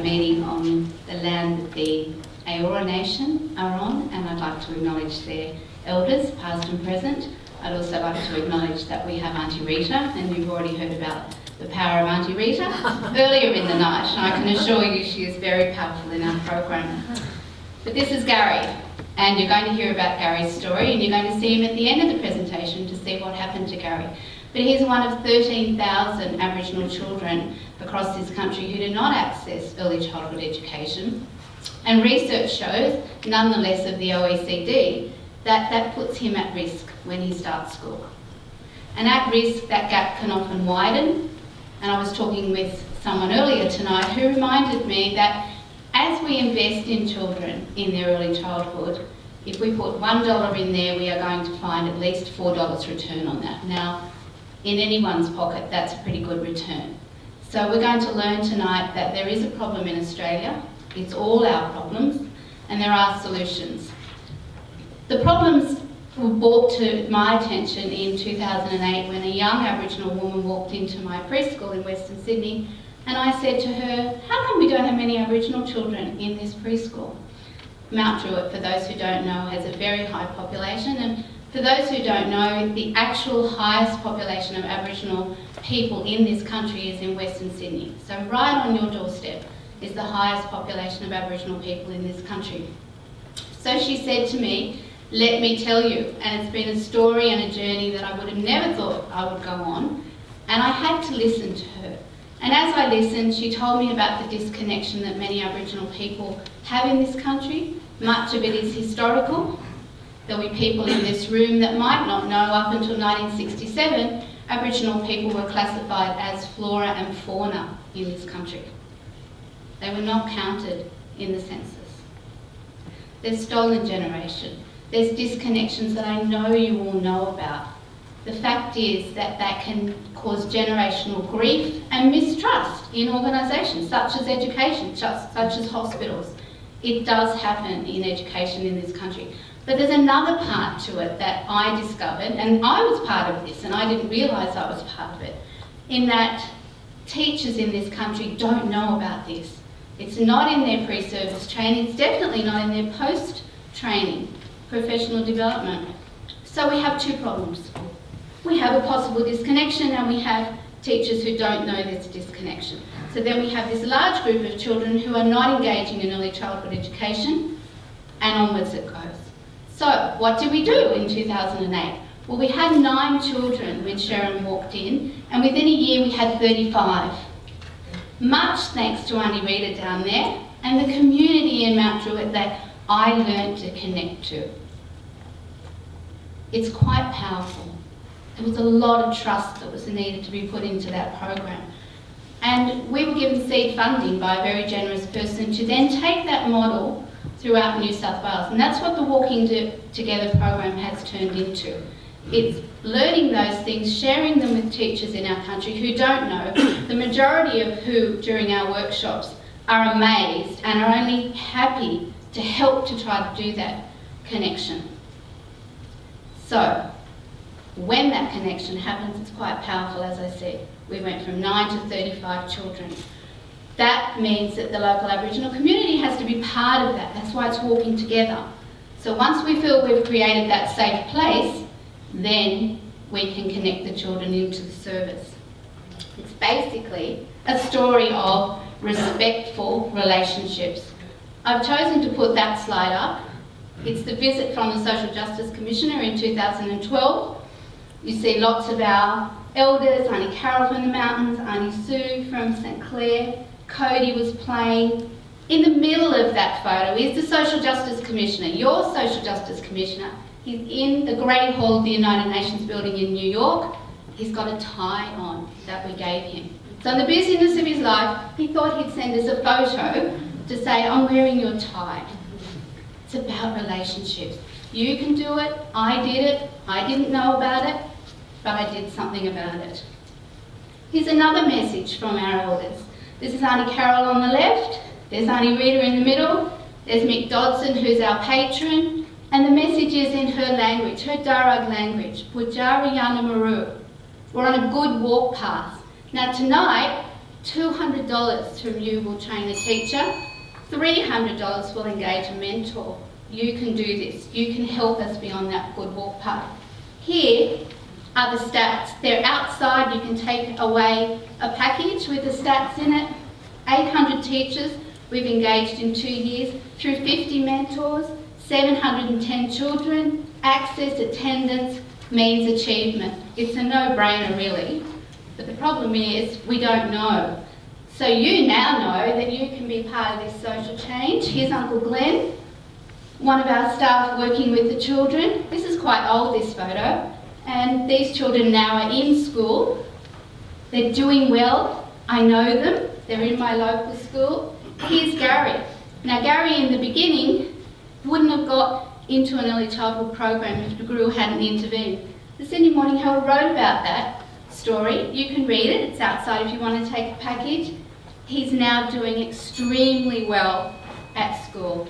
meeting on the land that the Eora Nation are on, and I'd like to acknowledge their elders, past and present. I'd also like to acknowledge that we have Auntie Rita, and you've already heard about the power of Auntie Rita earlier in the night, and I can assure you she is very powerful in our program. But this is Gary, and you're going to hear about Gary's story, and you're going to see him at the end of the presentation to see what happened to Gary. But he's one of 13,000 Aboriginal children across this country who do not access early childhood education. And research shows, nonetheless of the OECD, that that puts him at risk when he starts school. And at risk, that gap can often widen. And I was talking with someone earlier tonight who reminded me that as we invest in children in their early childhood, if we put $1 in there, we are going to find at least $4 return on that. Now, in anyone's pocket, that's a pretty good return. So we're going to learn tonight that there is a problem in Australia. It's all our problems, and there are solutions. The problems were brought to my attention in 2008 when a young Aboriginal woman walked into my preschool in Western Sydney, and I said to her, how come we don't have many Aboriginal children in this preschool? Mount Druitt, for those who don't know, has a very high population, and for those who don't know, the actual highest population of Aboriginal people in this country is in Western Sydney. So right on your doorstep is the highest population of Aboriginal people in this country. So she said to me, let me tell you, and it's been a story and a journey that I would have never thought I would go on, and I had to listen to her. And as I listened, she told me about the disconnection that many Aboriginal people have in this country. Much of it is historical. There'll be people in this room that might not know up until 1967, Aboriginal people were classified as flora and fauna in this country. They were not counted in the census. There's stolen generation. There's disconnections that I know you all know about. The fact is that that can cause generational grief and mistrust in organisations such as education, such as hospitals. It does happen in education in this country. But there's another part to it that I discovered, and I was part of this, and I didn't realise I was part of it, in that teachers in this country don't know about this. It's not in their pre-service training, it's definitely not in their post-training, professional development. So we have two problems. We have a possible disconnection, and we have teachers who don't know there's a disconnection. So then we have this large group of children who are not engaging in early childhood education, and onwards it goes. So what did we do in 2008? Well, we had 9 children when Sharon walked in, and within a year we had 35. Much thanks to Auntie Rita down there and the community in Mount Druitt that I learned to connect to. It's quite powerful. There was a lot of trust that was needed to be put into that program. And we were given seed funding by a very generous person to then take that model throughout New South Wales. And that's what the Walking Together program has turned into. It's learning those things, sharing them with teachers in our country who don't know, the majority of who during our workshops are amazed and are only happy to help to try to do that connection. So, when that connection happens, it's quite powerful, as I said. We went from 9 to 35 children. That means that the local Aboriginal community has to be part of that. That's why it's walking together. So once we feel we've created that safe place, then we can connect the children into the service. It's basically a story of respectful relationships. I've chosen to put that slide up. It's the visit from the Social Justice Commissioner in 2012. You see lots of our elders, Auntie Carol from the mountains, Auntie Sue from St Clair, Cody was playing. In the middle of that photo is the Social Justice Commissioner, your Social Justice Commissioner. He's in the Great Hall of the United Nations building in New York. He's got a tie on that we gave him. So in the busyness of his life, he thought he'd send us a photo to say, I'm wearing your tie. It's about relationships. You can do it, I did it, I didn't know about it, but I did something about it. Here's another message from our elders. This is Auntie Carol on the left, there's Auntie Rita in the middle, there's Mick Dodson, who's our patron, and the message is in her language, her Darug language, Pujari Yana Ngroo. We're on a good walk path. Now tonight, $200 from you will train a teacher. $300 will engage a mentor. You can do this. You can help us be on that good walk path. Here are the stats. They're outside. You can take away a package with the stats in it. 800 teachers we've engaged in 2 years through 50 mentors, 710 children. Access, attendance means achievement. It's a no-brainer really. But the problem is we don't know. So you now know that you can be part of this social change. Here's Uncle Glenn, one of our staff working with the children. This is quite old, this photo. And these children now are in school. They're doing well. I know them. They're in my local school. Here's Gary. Now Gary in the beginning wouldn't have got into an early childhood program if Ngroo hadn't intervened. The Sydney Morning Herald wrote about that story. You can read it. It's outside if you want to take a package. He's now doing extremely well at school.